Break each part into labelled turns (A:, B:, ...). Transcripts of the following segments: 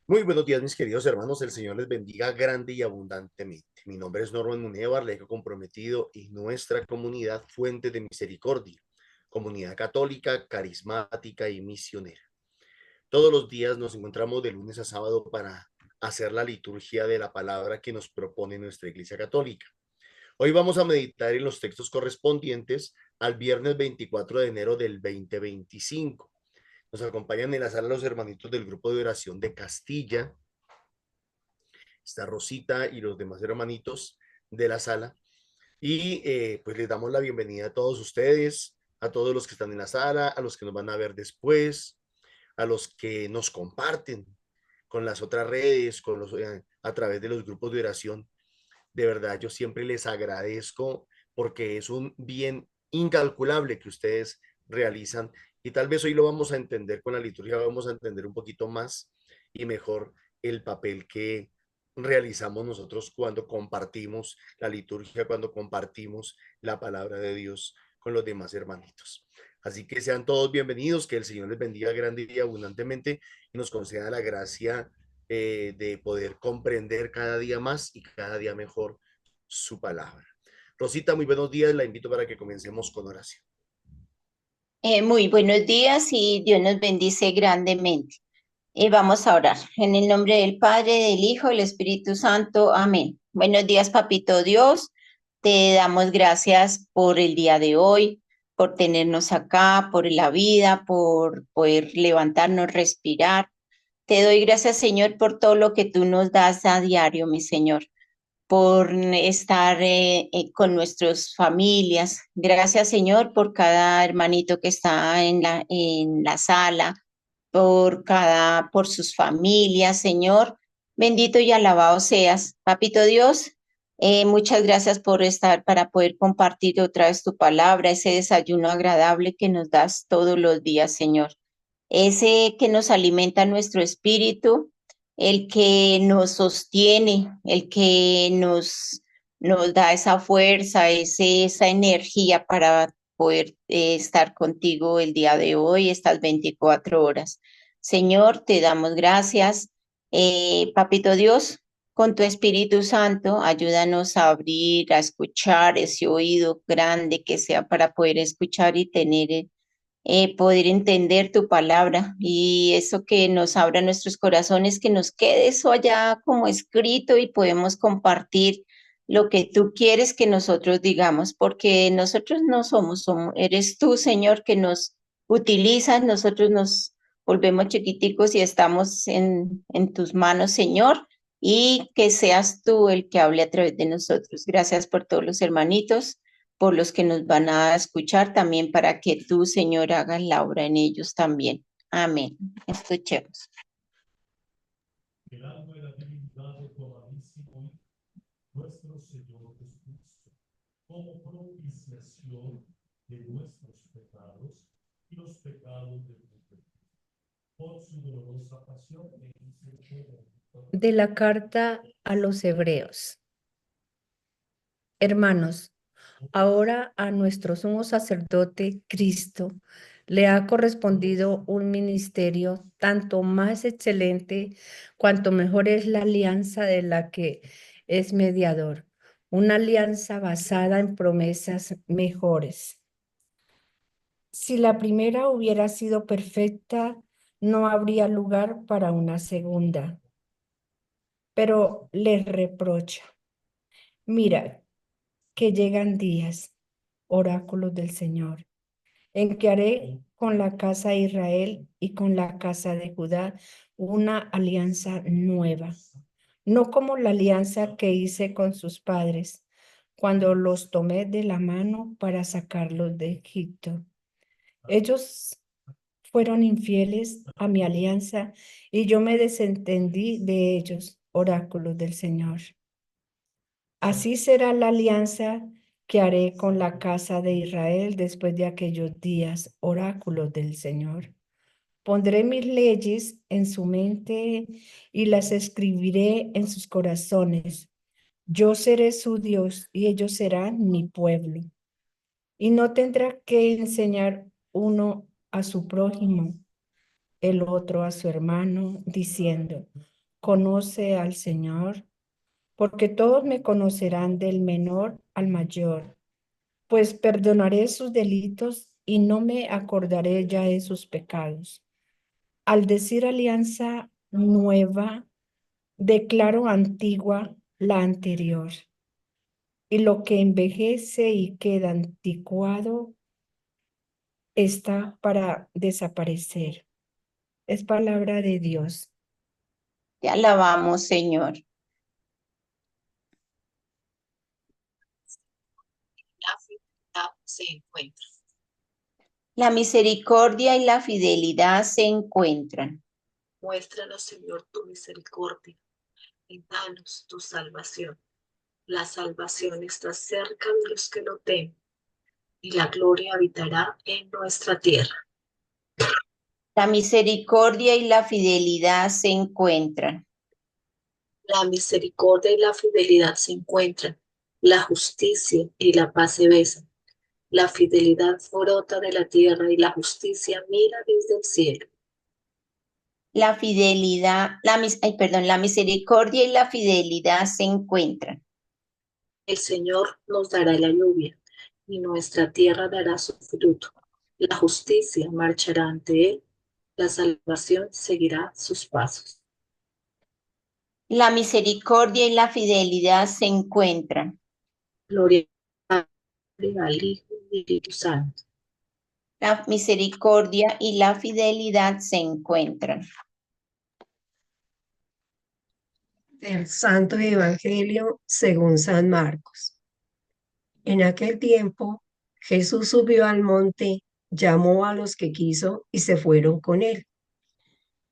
A: Muy buenos días, mis queridos hermanos. El Señor les bendiga grande y abundantemente. Mi nombre es Norman Munevar, laico comprometido y nuestra comunidad Fuente de Misericordia, comunidad católica, carismática y misionera. Todos los días nos encontramos de lunes a sábado para hacer la liturgia de la palabra que nos propone nuestra Iglesia Católica. Hoy vamos a meditar en los textos correspondientes al viernes 24 de enero del 2025. Nos acompañan en la sala los hermanitos del grupo de oración de Castilla. Está Rosita y los demás hermanitos de la sala. Y pues les damos la bienvenida a todos ustedes, a todos los que están en la sala, a los que nos van a ver después, a los que nos comparten con las otras redes, a través de los grupos de oración. De verdad, yo siempre les agradezco porque es un bien incalculable que ustedes realizan y tal vez hoy lo vamos a entender con la liturgia, vamos a entender un poquito más y mejor el papel que realizamos nosotros cuando compartimos la liturgia, cuando compartimos la palabra de Dios con los demás hermanitos. Así que sean todos bienvenidos, que el Señor les bendiga grande y abundantemente y nos conceda la gracia de poder comprender cada día más y cada día mejor su palabra. Rosita, muy buenos días, la invito para que comencemos con oración.
B: Muy buenos días y Dios nos bendice grandemente. Vamos a orar. En el nombre del Padre, del Hijo, del Espíritu Santo. Amén. Buenos días, Papito Dios. Te damos gracias por el día de hoy, por tenernos acá, por la vida, por poder levantarnos, respirar. Te doy gracias, Señor, por todo lo que tú nos das a diario, mi Señor, por estar con nuestras familias. Gracias, Señor, por cada hermanito que está en la sala, por sus familias, Señor. Bendito y alabado seas, Papito Dios. Muchas gracias por estar para poder compartir otra vez tu palabra, ese desayuno agradable que nos das todos los días, Señor. Ese que nos alimenta nuestro espíritu, el que nos sostiene, el que nos da esa fuerza, esa energía para poder estar contigo el día de hoy, estas 24 horas. Señor, te damos gracias. Papito Dios, con tu Espíritu Santo, ayúdanos a abrir, a escuchar ese oído grande que sea para poder escuchar y tener poder entender tu palabra y eso que nos abra nuestros corazones, que nos quede eso allá como escrito y podemos compartir lo que tú quieres que nosotros digamos, porque nosotros no somos, eres tú, Señor, que nos utilizas, nosotros nos volvemos chiquiticos y estamos en tus manos, Señor, y que seas tú el que hable a través de nosotros. Gracias por todos los hermanitos, por los que nos van a escuchar también, para que tú, Señor, hagas la obra en ellos también. Amén. Escuchemos.
C: Quedando el habilitado todavísimo nuestro Señor Jesucristo, como propiciación de nuestros pecados y los pecados de mundo, por su dolorosa pasión
D: de la carta a los Hebreos. Hermanos, ahora a nuestro sumo sacerdote Cristo le ha correspondido un ministerio tanto más excelente cuanto mejor es la alianza de la que es mediador, una alianza basada en promesas mejores. Si la primera hubiera sido perfecta, no habría lugar para una segunda. Pero les reprocha: mira, que llegan días, oráculos del Señor, en que haré con la casa de Israel y con la casa de Judá una alianza nueva, no como la alianza que hice con sus padres cuando los tomé de la mano para sacarlos de Egipto. Ellos fueron infieles a mi alianza y yo me desentendí de ellos, oráculos del Señor. Así será la alianza que haré con la casa de Israel después de aquellos días, oráculos del Señor. Pondré mis leyes en su mente y las escribiré en sus corazones. Yo seré su Dios y ellos serán mi pueblo. Y no tendrá que enseñar uno a su prójimo, el otro a su hermano, diciendo: conoce al Señor, porque todos me conocerán del menor al mayor, pues perdonaré sus delitos y no me acordaré ya de sus pecados. Al decir alianza nueva, declaro antigua la anterior, y lo que envejece y queda anticuado está para desaparecer. Es palabra de Dios.
B: Te alabamos, Señor.
E: La fidelidad se encuentra.
B: La misericordia y la fidelidad se encuentran.
E: Muéstranos, Señor, tu misericordia y danos tu salvación. La salvación está cerca de los que lo temen y la gloria habitará en nuestra tierra.
B: La misericordia y la fidelidad se encuentran.
E: La misericordia y la fidelidad se encuentran. La justicia y la paz se besan. La fidelidad brota de la tierra y la justicia mira desde el cielo.
B: La fidelidad, la misericordia y la fidelidad se encuentran.
E: El Señor nos dará la lluvia y nuestra tierra dará su fruto. La justicia marchará ante él, la salvación seguirá sus pasos.
B: La misericordia y la fidelidad se encuentran.
E: Gloria al Padre, al Hijo y al Espíritu Santo.
B: La misericordia y la fidelidad se encuentran.
F: Del Santo Evangelio según San Marcos. En aquel tiempo, Jesús subió al monte, llamó a los que quiso y se fueron con él.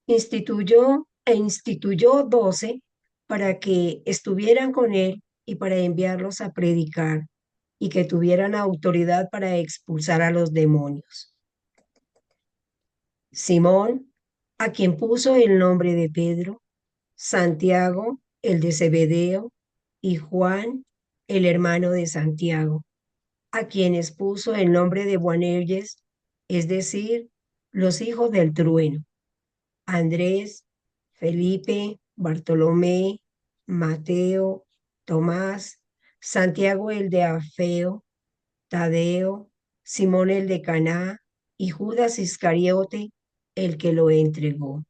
F: Instituyó 12 para que estuvieran con él y para enviarlos a predicar y que tuvieran autoridad para expulsar a los demonios. Simón, a quien puso el nombre de Pedro, Santiago, el de Zebedeo, y Juan, el hermano de Santiago, a quienes puso el nombre de Boanerges, es decir, los hijos del trueno, Andrés, Felipe, Bartolomé, Mateo, Tomás, Santiago el de Alfeo, Tadeo, Simón el de Caná y Judas Iscariote, el que lo entregó.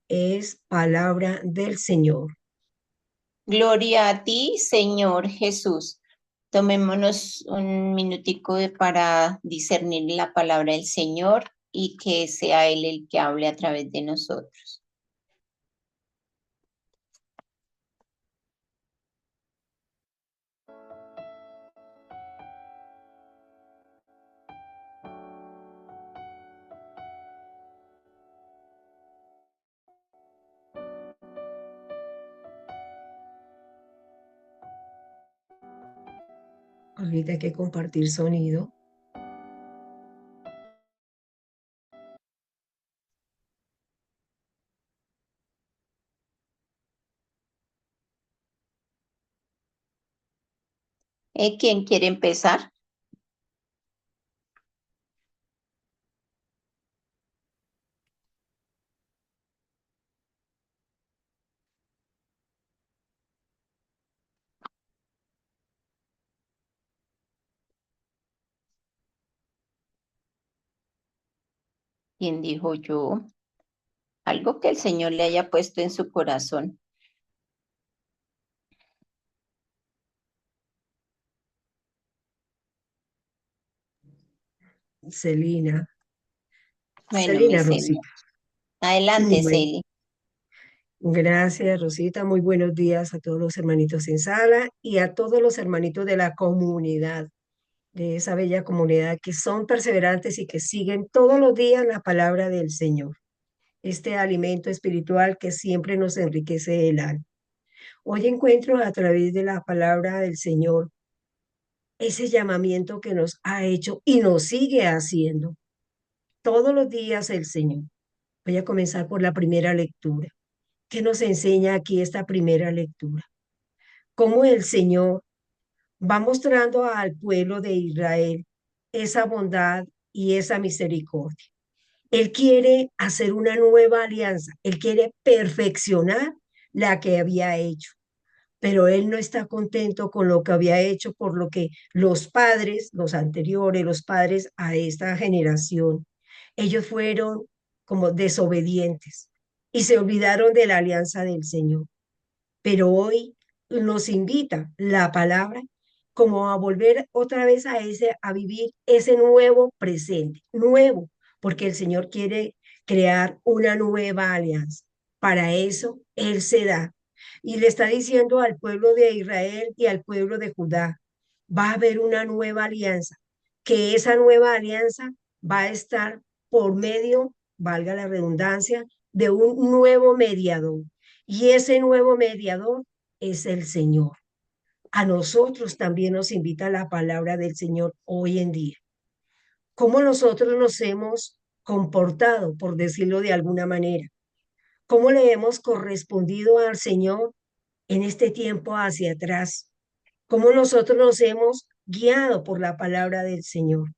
F: Es palabra del Señor.
B: Gloria a ti, Señor Jesús. Tomémonos un minutico para discernir la palabra del Señor y que sea Él el que hable a través de nosotros.
F: Ahorita hay que compartir sonido.
B: ¿Quién quiere empezar? ¿Quién dijo yo? Algo que el Señor le haya puesto en su corazón.
F: Celina.
B: Bueno, mi
F: Celina,
B: Celi.
F: Rosita.
B: Adelante,
F: Bueno,
B: Celi.
F: gracias, Rosita. Muy buenos días a todos los hermanitos en sala y a todos los hermanitos de la comunidad, de esa bella comunidad que son perseverantes y que siguen todos los días la palabra del Señor, este alimento espiritual que siempre nos enriquece el alma. Hoy encuentro a través de la palabra del Señor ese llamamiento que nos ha hecho y nos sigue haciendo todos los días el Señor. Voy a comenzar por la primera lectura. ¿Qué nos enseña aquí esta primera lectura? Cómo el Señor va mostrando al pueblo de Israel esa bondad y esa misericordia. Él quiere hacer una nueva alianza, Él quiere perfeccionar la que había hecho. Pero él no está contento con lo que había hecho, por lo que los padres, los anteriores, los padres a esta generación, ellos fueron como desobedientes y se olvidaron de la alianza del Señor. Pero hoy nos invita la palabra como a volver otra vez a vivir ese nuevo presente, nuevo, porque el Señor quiere crear una nueva alianza. Para eso Él se da y le está diciendo al pueblo de Israel y al pueblo de Judá, va a haber una nueva alianza, que esa nueva alianza va a estar por medio, valga la redundancia, de un nuevo mediador. Y ese nuevo mediador es el Señor. A nosotros también nos invita la palabra del Señor hoy en día. ¿Cómo nosotros nos hemos comportado, por decirlo de alguna manera? ¿Cómo le hemos correspondido al Señor en este tiempo hacia atrás? ¿Cómo nosotros nos hemos guiado por la palabra del Señor?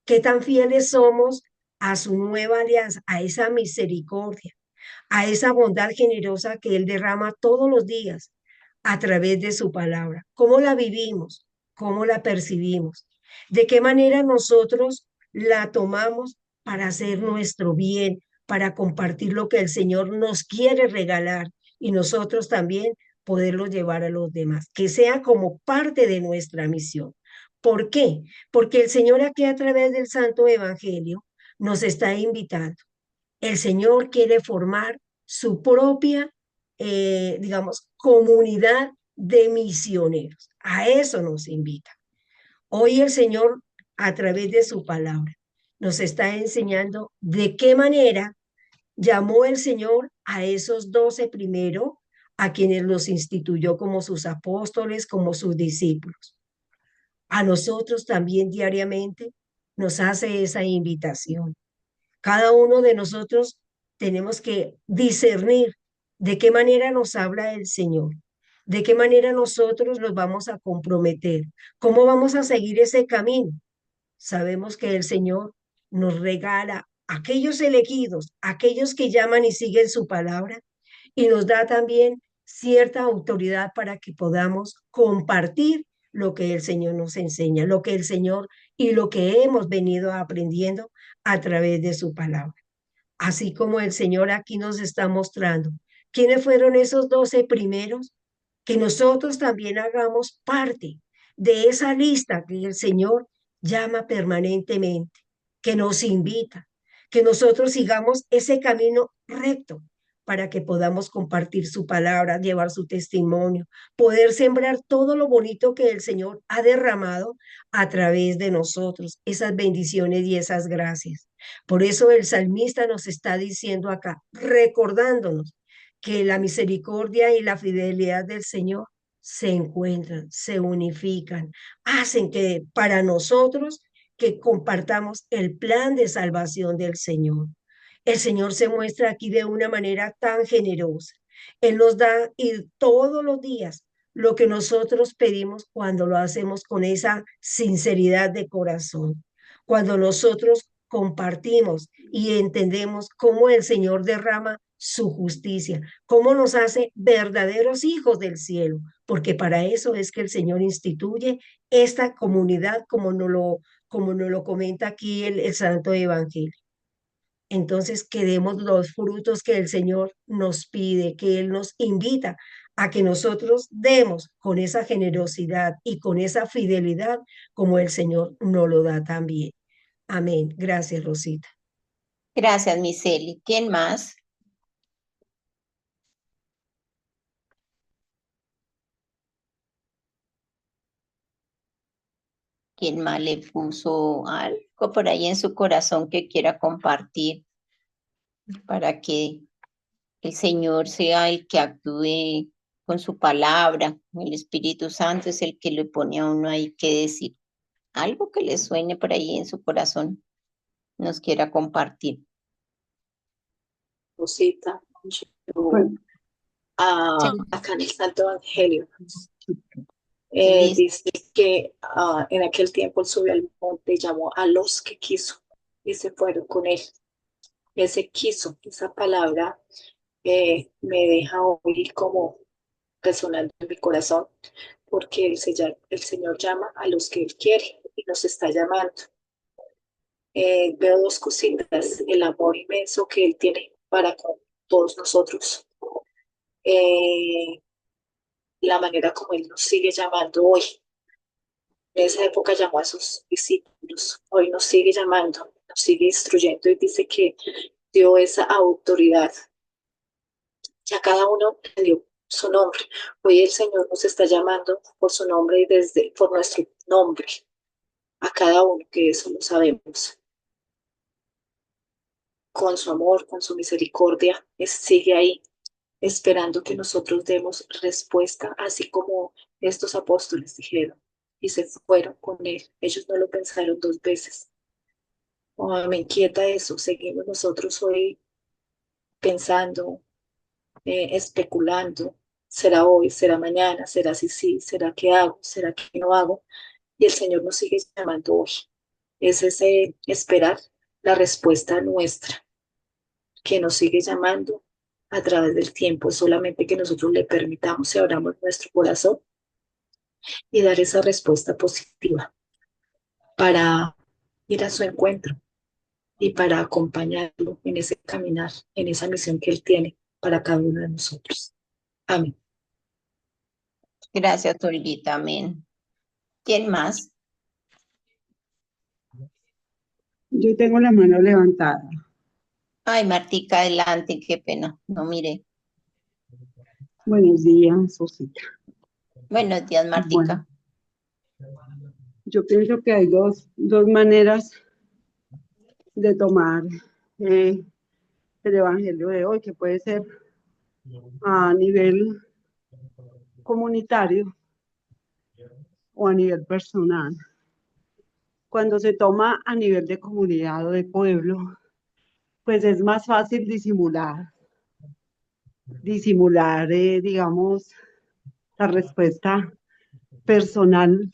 F: ¿Qué tan fieles somos a su nueva alianza, a esa misericordia, a esa bondad generosa que Él derrama todos los días a través de su palabra? ¿Cómo la vivimos? ¿Cómo la percibimos? ¿De qué manera nosotros la tomamos para hacer nuestro bien, para compartir lo que el Señor nos quiere regalar y nosotros también poderlo llevar a los demás, que sea como parte de nuestra misión? ¿Por qué? Porque el Señor aquí a través del Santo Evangelio nos está invitando. El Señor quiere formar su propia, digamos, comunidad de misioneros. A eso nos invita. Hoy el Señor, a través de su palabra, nos está enseñando de qué manera llamó el Señor a esos 12 primero, a quienes los instituyó como sus apóstoles, como sus discípulos. A nosotros también diariamente nos hace esa invitación. Cada uno de nosotros tenemos que discernir de qué manera nos habla el Señor, de qué manera nosotros nos vamos a comprometer, cómo vamos a seguir ese camino. Sabemos que el Señor nos regala aquellos elegidos, aquellos que llaman y siguen su palabra, y nos da también cierta autoridad para que podamos compartir lo que el Señor nos enseña, lo que el Señor y lo que hemos venido aprendiendo a través de su palabra. Así como el Señor aquí nos está mostrando quiénes fueron esos 12 primeros, que nosotros también hagamos parte de esa lista que el Señor llama permanentemente, que nos invita, que nosotros sigamos ese camino recto para que podamos compartir su palabra, llevar su testimonio, poder sembrar todo lo bonito que el Señor ha derramado a través de nosotros, esas bendiciones y esas gracias. Por eso el salmista nos está diciendo acá, recordándonos que la misericordia y la fidelidad del Señor se encuentran, se unifican, hacen que para nosotros que compartamos el plan de salvación del Señor. El Señor se muestra aquí de una manera tan generosa. Él nos da y todos los días lo que nosotros pedimos cuando lo hacemos con esa sinceridad de corazón. Cuando nosotros compartimos y entendemos cómo el Señor derrama su justicia, cómo nos hace verdaderos hijos del cielo, porque para eso es que el Señor instituye esta comunidad como nos lo comenta aquí el Santo Evangelio. Entonces, que demos los frutos que el Señor nos pide, que Él nos invita a que nosotros demos con esa generosidad y con esa fidelidad como el Señor nos lo da también. Amén. Gracias, Rosita.
B: Gracias, Miseli. ¿Quién más? ¿Quién más le puso algo por ahí en su corazón que quiera compartir para que el Señor sea el que actúe con su palabra? El Espíritu Santo es el que le pone a uno ahí que decir. Algo que le suene por ahí en su corazón, nos quiera compartir.
E: Rosita, acá en el Santo Evangelio, dice que en aquel tiempo él subió al monte y llamó a los que quiso y se fueron con él. Ese quiso, esa palabra me deja hoy como resonando en mi corazón, porque el Señor llama a los que Él quiere y nos está llamando. Veo dos cositas: el amor inmenso que Él tiene para con todos nosotros, eh, la manera como Él nos sigue llamando hoy. En esa época llamó a sus discípulos, hoy nos sigue llamando, nos sigue instruyendo y dice que dio esa autoridad. Ya cada uno le dio su nombre. Hoy el Señor nos está llamando por su nombre y por nuestro nombre, a cada uno, que eso lo sabemos. Con su amor, con su misericordia, sigue ahí, esperando que nosotros demos respuesta, así como estos apóstoles dijeron y se fueron con él. Ellos no lo pensaron dos veces. Oh, me inquieta eso. Seguimos nosotros hoy pensando, especulando. ¿Será hoy? ¿Será mañana? ¿Será si sí? ¿Será que hago? ¿Será que no hago? Y el Señor nos sigue llamando hoy. Es ese esperar la respuesta nuestra, que nos sigue llamando a través del tiempo. Es solamente que nosotros le permitamos y abramos nuestro corazón y dar esa respuesta positiva para ir a su encuentro y para acompañarlo en ese caminar, en esa misión que Él tiene para cada uno de nosotros. Amén.
B: Gracias, Olguita. Amén. ¿Quién más?
G: Yo tengo la mano levantada.
B: Ay, Martica, adelante, qué pena. No mire.
G: Buenos días, Rosita.
B: Buenos días, Martica.
G: Bueno, yo pienso que hay dos maneras de tomar el evangelio de hoy, que puede ser a nivel comunitario o a nivel personal. Cuando se toma a nivel de comunidad o de pueblo, pues es más fácil disimular, digamos, la respuesta personal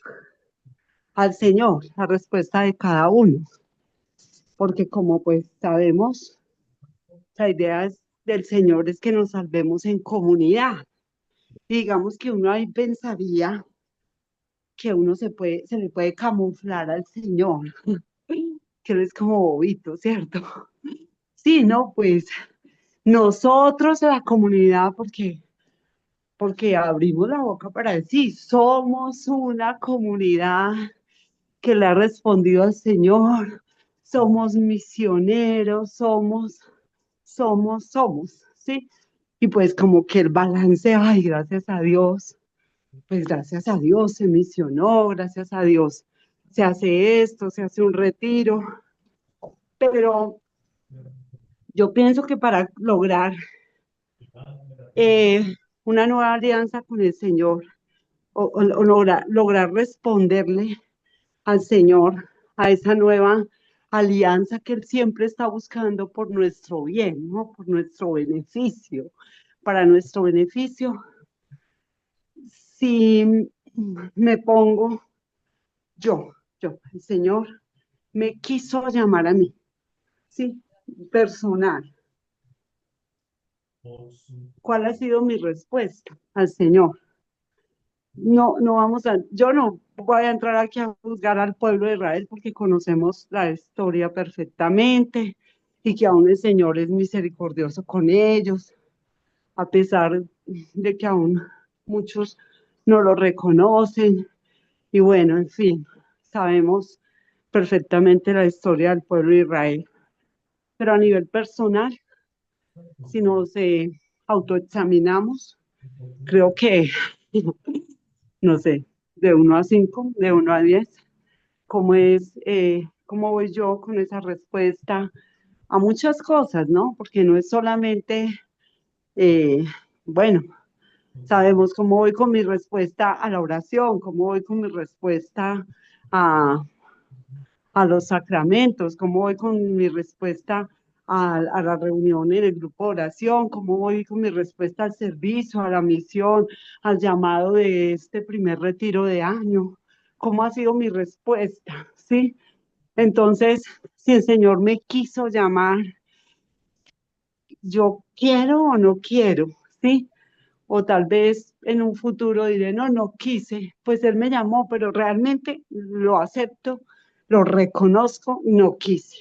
G: al Señor, la respuesta de cada uno, porque como pues sabemos, la idea del Señor es que nos salvemos en comunidad. Y digamos que uno ahí pensaría que uno se le puede camuflar al Señor, que Él es como bobito, ¿cierto? Sí, no, pues nosotros, la comunidad, porque abrimos la boca para decir, somos una comunidad que le ha respondido al Señor, somos misioneros, somos, ¿sí? Y pues como que el balance, ay, gracias a Dios, pues gracias a Dios se misionó, gracias a Dios se hace esto, se hace un retiro, pero yo pienso que para lograr una nueva alianza con el Señor, o lograr responderle al Señor, a esa nueva alianza que Él siempre está buscando por nuestro bien, ¿no? Por nuestro beneficio, para nuestro beneficio. Si me pongo yo, el Señor me quiso llamar a mí, ¿sí? Personal. ¿Cuál ha sido mi respuesta al Señor? No yo no voy a entrar aquí a juzgar al pueblo de Israel porque conocemos la historia perfectamente y que aún el Señor es misericordioso con ellos, a pesar de que aún muchos no lo reconocen. Y bueno, en fin, sabemos perfectamente la historia del pueblo de Israel. Pero a nivel personal, si nos autoexaminamos, creo que no sé, de 1 a 5, de 1 a 10, cómo voy yo con esa respuesta a muchas cosas, ¿no? Porque no es solamente, eh, bueno, sabemos cómo voy con mi respuesta a la oración, cómo voy con mi respuesta a, a los sacramentos, cómo voy con mi respuesta a la reunión en el grupo de oración, cómo voy con mi respuesta al servicio, a la misión, al llamado de este primer retiro de año, cómo ha sido mi respuesta, ¿sí? Entonces, si el Señor me quiso llamar, yo quiero o no quiero, ¿sí? O tal vez en un futuro diré, no, no quise, pues él me llamó, pero realmente lo acepto, lo reconozco, no quise.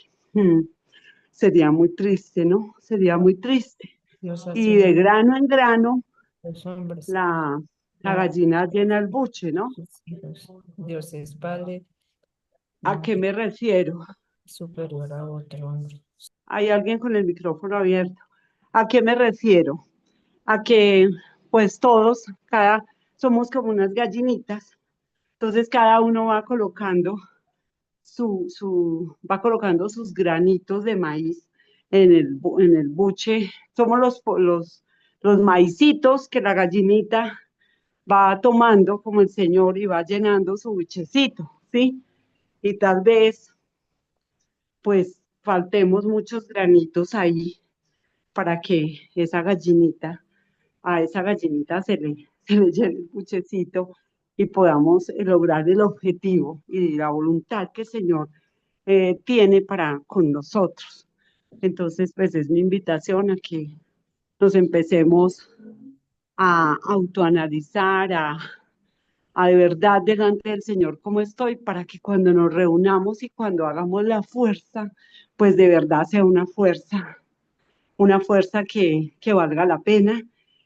G: Sería muy triste, ¿no? Sería muy triste.
D: Dios hace
G: Y de
D: un
G: grano en grano,
D: los hombres,
G: la
D: la-
G: gallina llena el buche, ¿no?
D: sus hijos. Dios es Padre
G: ¿A qué
D: mm,
G: me refiero?
D: superior a otro hombre.
G: Hay alguien con el micrófono abierto. ¿A qué me refiero? A que pues todos, somos como unas gallinitas, entonces cada uno va colocando va colocando sus granitos de maíz en el buche. Somos los maicitos que la gallinita va tomando como el Señor y va llenando su buchecito, ¿sí? Y tal vez pues faltemos muchos granitos ahí para que a esa gallinita se le llene el puchecito y podamos lograr el objetivo y la voluntad que el Señor tiene para con nosotros. Entonces, pues es mi invitación a que nos empecemos a autoanalizar, a de verdad delante del Señor cómo estoy, para que cuando nos reunamos y cuando hagamos la fuerza, pues de verdad sea una fuerza que valga la pena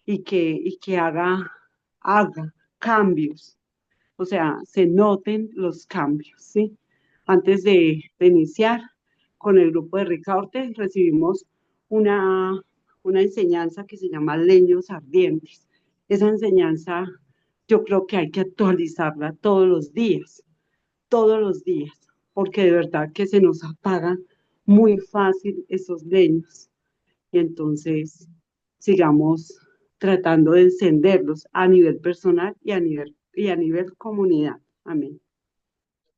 G: y que haga cambios, o sea, se noten los cambios, ¿sí? Antes de iniciar con el grupo de Ricaurte, recibimos una, una enseñanza que se llama Leños Ardientes. Esa enseñanza yo creo que hay que actualizarla todos los días, porque de verdad que se nos apagan muy fácil esos leños y entonces sigamos tratando de encenderlos a nivel personal y a nivel comunidad. Amén.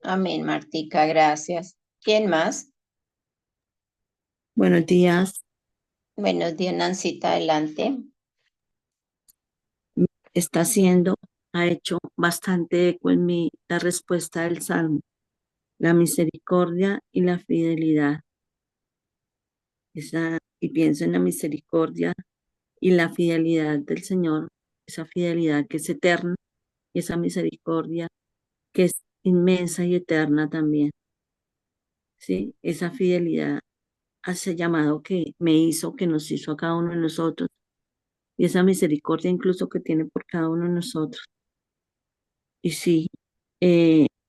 B: Amén, Martica, gracias. ¿Quién más?
H: Buenos días.
B: Buenos días, Nancita, adelante.
H: Está haciendo, ha hecho bastante eco en mí la respuesta del Salmo, la misericordia y la fidelidad. Y pienso en la misericordia y la fidelidad del Señor, esa fidelidad que es eterna y esa misericordia que es inmensa y eterna también. ¿Sí? Esa fidelidad hacia el llamado que me hizo, que nos hizo a cada uno de nosotros, y esa misericordia incluso que tiene por cada uno de nosotros. Y sí,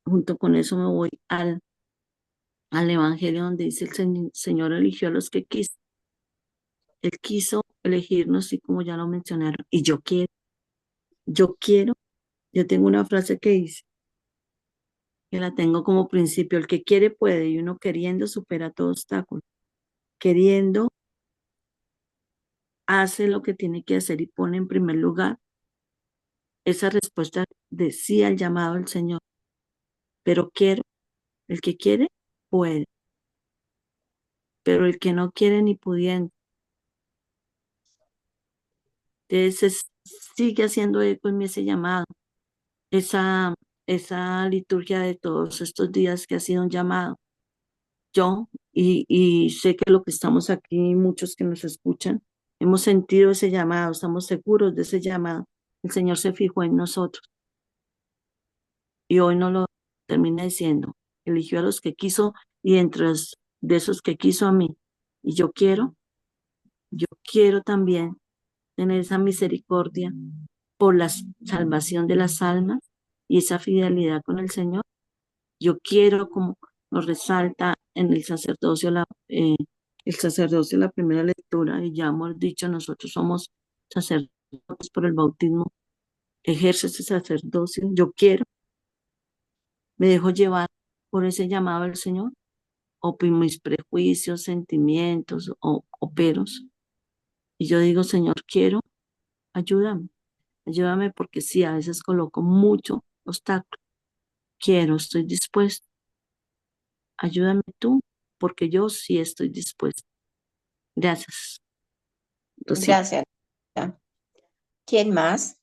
H: junto con eso me voy al Evangelio donde dice el Señor eligió a los que quiso. Él quiso elegirnos, y como ya lo mencionaron, y yo quiero, yo tengo una frase que dice, que la tengo como principio, el que quiere puede, y uno queriendo supera todo obstáculo. Queriendo hace lo que tiene que hacer y pone en primer lugar esa respuesta de sí al llamado del Señor. Pero quiero, el que quiere puede, pero el que no quiere ni pudiendo. Entonces sigue haciendo eco en mí ese llamado, esa, esa liturgia de todos estos días que ha sido un llamado. Yo, y sé que lo que estamos aquí, muchos que nos escuchan, hemos sentido ese llamado, estamos seguros de ese llamado. El Señor se fijó en nosotros y hoy nos lo termina diciendo. Eligió a los que quiso y de esos que quiso a mí. Y yo quiero también tener esa misericordia por la salvación de las almas y esa fidelidad con el Señor. Yo quiero, como nos resalta en el sacerdocio, la primera lectura, y ya hemos dicho, nosotros somos sacerdotes por el bautismo, ejerce ese sacerdocio. Yo quiero, me dejo llevar por ese llamado del Señor, o por mis prejuicios, sentimientos o peros. Y yo digo, Señor, quiero, ayúdame. Ayúdame porque sí, a veces coloco mucho obstáculo. Quiero, estoy dispuesto. Ayúdame tú, porque yo sí estoy dispuesta. Gracias, Rosita.
B: Gracias. ¿Quién más?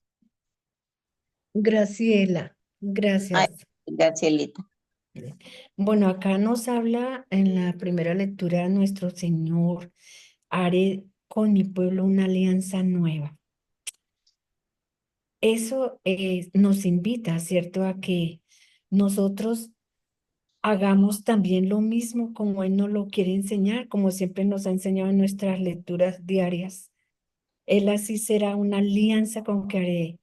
D: Graciela,
B: Ay,
D: gracias.
B: Gracielita.
D: Bueno, acá nos habla en la primera lectura nuestro Señor, haré con mi pueblo una alianza nueva. Eso nos invita, ¿cierto?, a que nosotros hagamos también lo mismo como Él nos lo quiere enseñar, como siempre nos ha enseñado en nuestras lecturas diarias. Él así será una alianza con que haré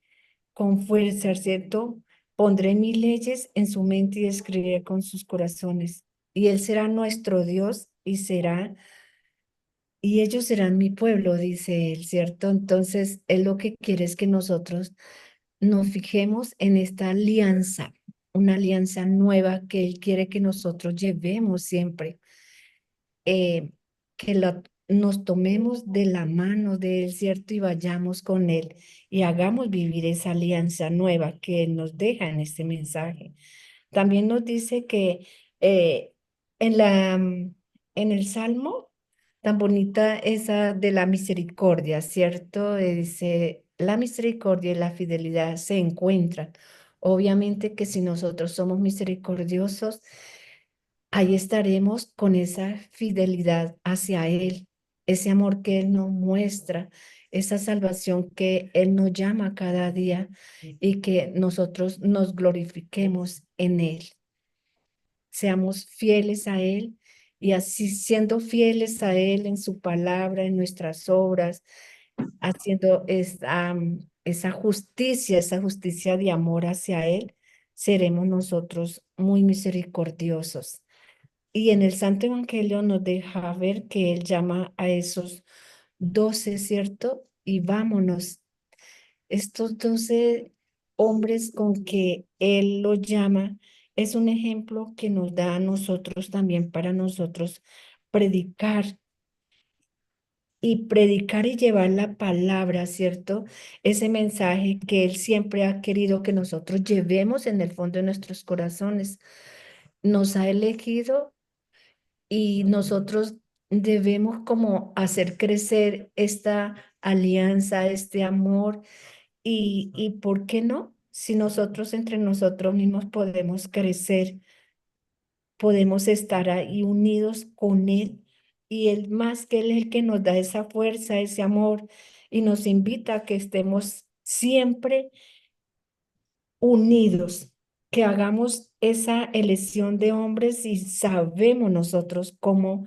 D: con fuerza, ¿cierto? Pondré mis leyes en su mente y escribiré con sus corazones. Y Él será nuestro Dios y ellos serán mi pueblo, dice Él, ¿cierto? Entonces, Él lo que quiere es que nosotros nos fijemos en esta alianza, una alianza nueva que Él quiere que nosotros llevemos siempre, que nos tomemos de la mano de Él, ¿cierto? Y vayamos con Él y hagamos vivir esa alianza nueva que Él nos deja en este mensaje. También nos dice que eh, en el Salmo, tan bonita esa de la misericordia, ¿cierto? Dice, la misericordia y la fidelidad se encuentran. Obviamente que si nosotros somos misericordiosos, ahí estaremos con esa fidelidad hacia Él, ese amor que Él nos muestra, esa salvación que Él nos llama cada día y que nosotros nos glorifiquemos en Él. Seamos fieles a Él y así siendo fieles a Él en su palabra, en nuestras obras, haciendo esa justicia de amor hacia Él, seremos nosotros muy misericordiosos. Y en el Santo Evangelio nos deja ver que Él llama a esos 12, ¿cierto? Y vámonos. Estos 12 hombres con que Él los llama es un ejemplo que nos da a nosotros también para nosotros predicar y llevar la palabra, ¿cierto? Ese mensaje que Él siempre ha querido que nosotros llevemos en el fondo de nuestros corazones. Nos ha elegido y nosotros debemos como hacer crecer esta alianza, este amor y ¿por qué no? Si nosotros entre nosotros mismos podemos crecer, podemos estar ahí unidos con Él y Él más que Él es el que nos da esa fuerza, ese amor y nos invita a que estemos siempre unidos, que hagamos esa elección de hombres y sabemos nosotros cómo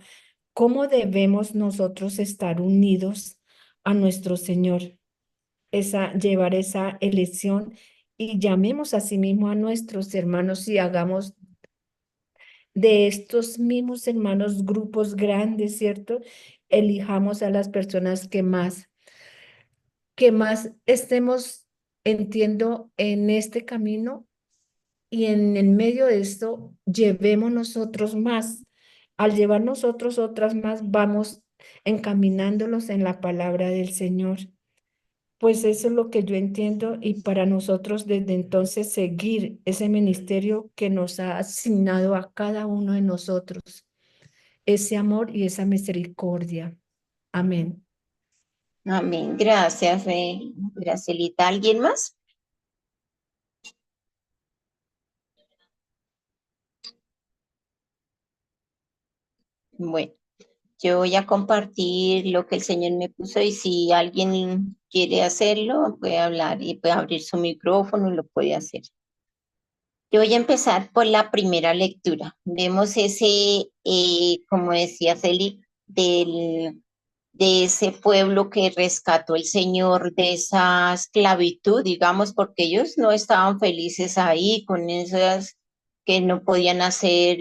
D: debemos nosotros estar unidos a nuestro Señor, llevar esa elección y llamemos a sí mismo a nuestros hermanos y hagamos de estos mismos hermanos grupos grandes, ¿cierto? Elijamos a las personas que más estemos, entiendo, en este camino y en el medio de esto llevemos nosotros más. Al llevar nosotros otras más, vamos encaminándolos en la palabra del Señor. Pues eso es lo que yo entiendo y para nosotros desde entonces seguir ese ministerio que nos ha asignado a cada uno de nosotros, ese amor y esa misericordia. Amén.
B: Amén. Gracias, Gracielita. ¿Alguien más? Bueno, yo voy a compartir lo que el Señor me puso y si alguien quiere hacerlo, puede hablar y puede abrir su micrófono y lo puede hacer. Yo voy a empezar por la primera lectura. Vemos ese, como decía Celi, de ese pueblo que rescató el Señor de esa esclavitud, digamos, porque ellos no estaban felices ahí con esas que no podían hacer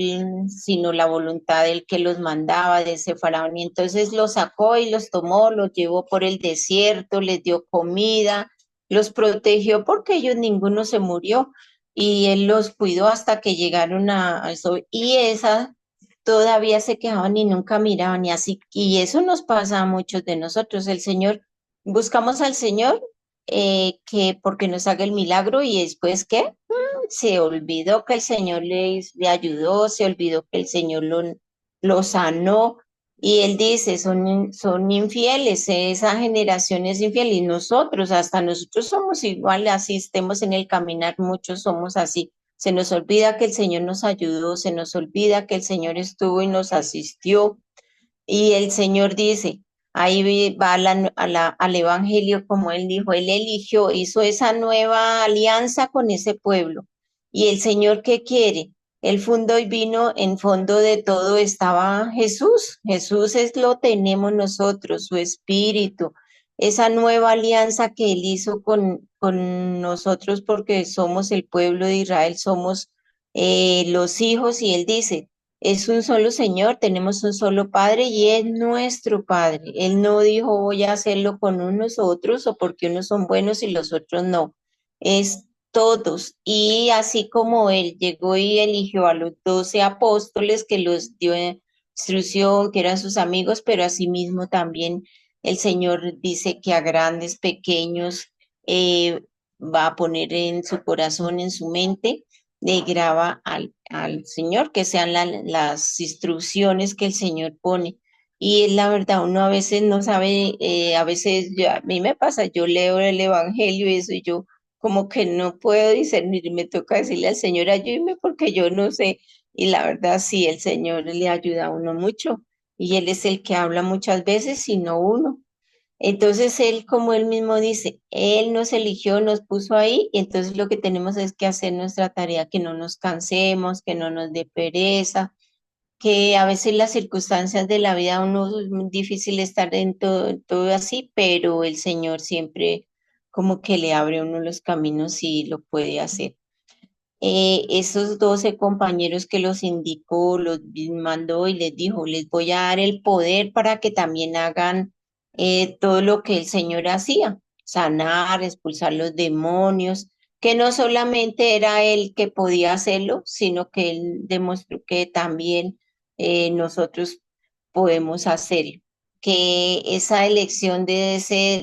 B: sino la voluntad del que los mandaba, de ese faraón. Y entonces los sacó y los tomó, los llevó por el desierto, les dio comida, los protegió porque ellos ninguno se murió y él los cuidó hasta que llegaron a eso. Y esa todavía se quejaban y nunca miraban y así, y eso nos pasa a muchos de nosotros. El Señor, buscamos al Señor que porque nos haga el milagro y después ¿qué? Se olvidó que el Señor le ayudó, se olvidó que el Señor lo sanó y Él dice, son infieles, esa generación es infiel y nosotros, hasta nosotros somos igual, así estemos en el caminar, muchos somos así. Se nos olvida que el Señor nos ayudó, se nos olvida que el Señor estuvo y nos asistió. Y el Señor dice, va al evangelio, como él dijo, él eligió, hizo esa nueva alianza con ese pueblo. Y el Señor, ¿qué quiere? Él fundó y vino, en fondo de todo estaba Jesús. Jesús es lo tenemos nosotros, su espíritu, esa nueva alianza que él hizo con nosotros porque somos el pueblo de Israel, somos los hijos, y él dice, es un solo Señor, tenemos un solo Padre y es nuestro Padre. Él no dijo voy a hacerlo con unos u otros o porque unos son buenos y los otros no. Es todos. Y así como Él llegó y eligió a los 12 apóstoles que los dio instrucción, que eran sus amigos, pero asimismo también el Señor dice que a grandes, pequeños, va a poner en su corazón, en su mente, le graba al Señor, que sean las instrucciones que el Señor pone. Y es la verdad, uno a veces no sabe, a veces a mí me pasa, yo leo el Evangelio y eso, y yo como que no puedo discernir, me toca decirle al Señor, ayúdeme porque yo no sé. Y la verdad, sí, el Señor le ayuda a uno mucho, y Él es el que habla muchas veces y no uno. Entonces él, como él mismo dice, él nos eligió, nos puso ahí, y entonces lo que tenemos es que hacer nuestra tarea, que no nos cansemos, que no nos dé pereza, que a veces las circunstancias de la vida uno es muy difícil estar en todo así, pero el Señor siempre como que le abre a uno los caminos y lo puede hacer. Esos 12 compañeros que los indicó, los mandó y les dijo, les voy a dar el poder para que también hagan todo lo que el Señor hacía, sanar, expulsar los demonios, que no solamente era él que podía hacerlo, sino que él demostró que también nosotros podemos hacerlo. Que esa elección de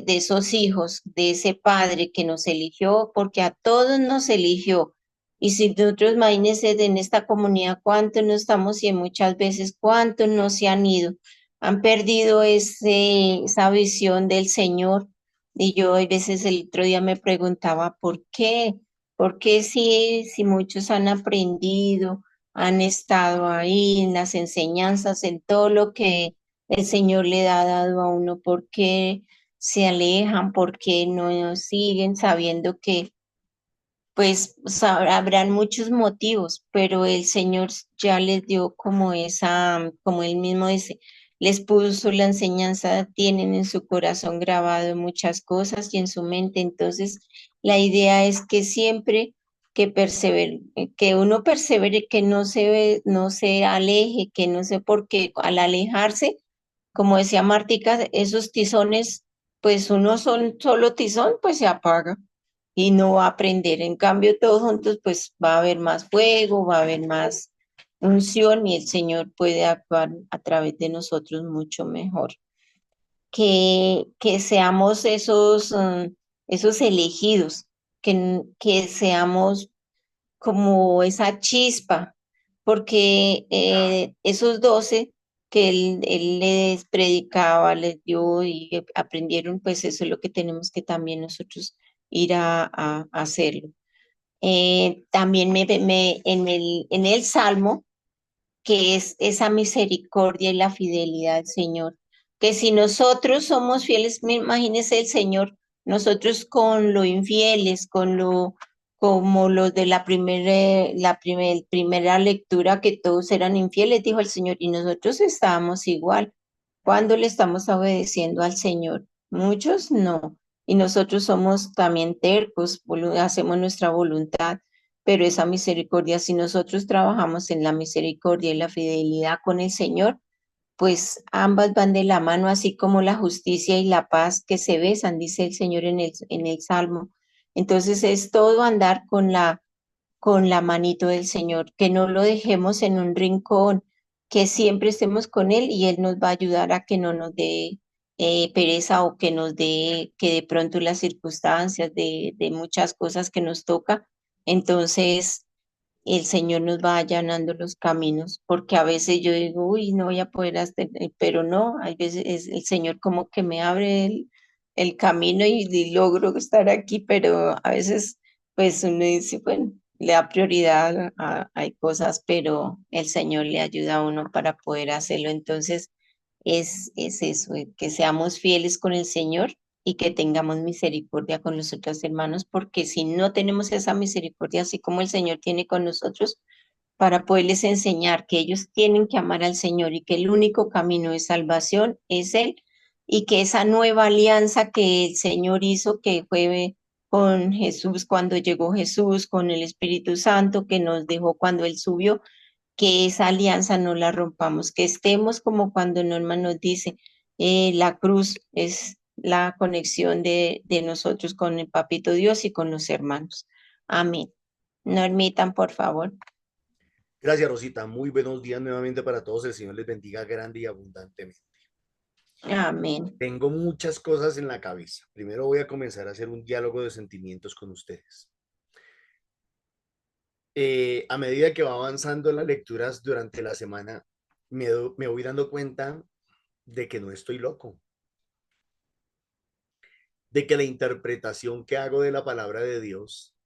B: esos hijos, de ese padre que nos eligió, porque a todos nos eligió, y si nosotros, imagínense, en esta comunidad, cuántos no estamos y muchas veces cuántos no se han ido, han perdido esa visión del Señor. Y yo a veces el otro día me preguntaba, ¿por qué? ¿Por qué si muchos han aprendido, han estado ahí en las enseñanzas, en todo lo que el Señor le ha dado a uno, por qué se alejan, por qué no siguen sabiendo que pues habrán muchos motivos, pero el Señor ya les dio como esa, como él mismo dice, les puso la enseñanza, tienen en su corazón grabado muchas cosas y en su mente. Entonces, la idea es que siempre que persevere, que uno persevere, que no se aleje, que no sé por qué al alejarse, como decía Martica, esos tizones, pues uno son solo tizón, pues se apaga y no va a aprender. En cambio, todos juntos, pues va a haber más fuego, va a haber más unción y el Señor puede actuar a través de nosotros mucho mejor. Que seamos esos elegidos, que seamos como esa chispa, porque esos 12 que él les predicaba, les dio y aprendieron, pues eso es lo que tenemos que también nosotros ir a hacerlo. También en el Salmo, que es esa misericordia y la fidelidad del Señor, que si nosotros somos fieles, imagínese el Señor, nosotros con lo infieles, como los de primera lectura, que todos eran infieles, dijo el Señor, y nosotros estábamos igual. ¿Cuándo le estamos obedeciendo al Señor? Muchos no. Y nosotros somos también tercos, hacemos nuestra voluntad, pero esa misericordia, si nosotros trabajamos en la misericordia y la fidelidad con el Señor, pues ambas van de la mano, así como la justicia y la paz que se besan, dice el Señor en el Salmo. Entonces es todo andar con la manito del Señor, que no lo dejemos en un rincón, que siempre estemos con Él y Él nos va a ayudar a que no nos dé pereza o que nos dé, que de pronto las circunstancias de muchas cosas que nos toca, entonces el Señor nos va allanando los caminos, porque a veces yo digo, uy, no voy a poder hacer, pero no, hay veces es el Señor como que me abre el camino y logro estar aquí, pero a veces pues uno dice, bueno, le da prioridad hay cosas, pero el Señor le ayuda a uno para poder hacerlo. Entonces, es eso, que seamos fieles con el Señor y que tengamos misericordia con los otros hermanos, porque si no tenemos esa misericordia, así como el Señor tiene con nosotros, para poderles enseñar que ellos tienen que amar al Señor y que el único camino de salvación es Él y que esa nueva alianza que el Señor hizo, que fue con Jesús cuando llegó Jesús, con el Espíritu Santo que nos dejó cuando Él subió, que esa alianza no la rompamos, que estemos como cuando Norma nos dice, la cruz es la conexión de nosotros con el Papito Dios y con los hermanos. Amén. Normita, por favor.
A: Gracias, Rosita. Muy buenos días nuevamente para todos. El Señor les bendiga grande y abundantemente.
B: Amén.
A: Tengo muchas cosas en la cabeza. Primero voy a comenzar a hacer un diálogo de sentimientos con ustedes. A medida que va avanzando las lecturas durante la semana, me voy dando cuenta de que no estoy loco, de que la interpretación que hago de la palabra de Dios,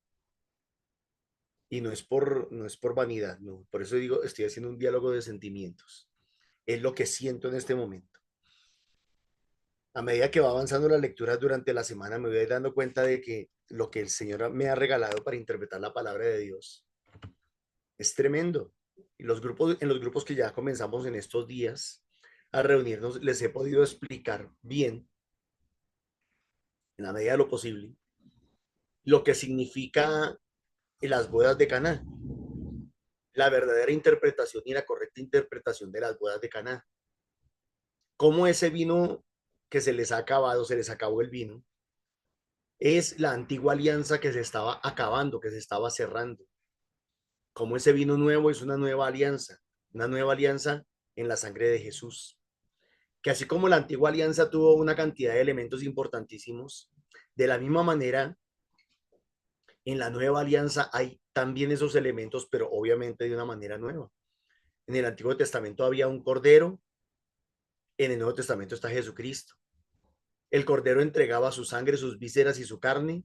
A: y no es por vanidad, no, por eso digo, estoy haciendo un diálogo de sentimientos, es lo que siento en este momento. A medida que va avanzando las lecturas durante la semana, me voy dando cuenta de que lo que el Señor me ha regalado para interpretar la palabra de Dios es tremendo. Y en los grupos que ya comenzamos en estos días a reunirnos, les he podido explicar bien, en la medida de lo posible, lo que significa las bodas de Caná, la verdadera interpretación y la correcta interpretación de las bodas de Caná. Cómo ese vino que se les acabó el vino, es la antigua alianza que se estaba acabando, que se estaba cerrando. Cómo ese vino nuevo es una nueva alianza en la sangre de Jesús. Que así como la antigua alianza tuvo una cantidad de elementos importantísimos, de la misma manera, en la nueva alianza hay también esos elementos, pero obviamente de una manera nueva. En el Antiguo Testamento había un cordero, en el Nuevo Testamento está Jesucristo. El cordero entregaba su sangre, sus vísceras y su carne.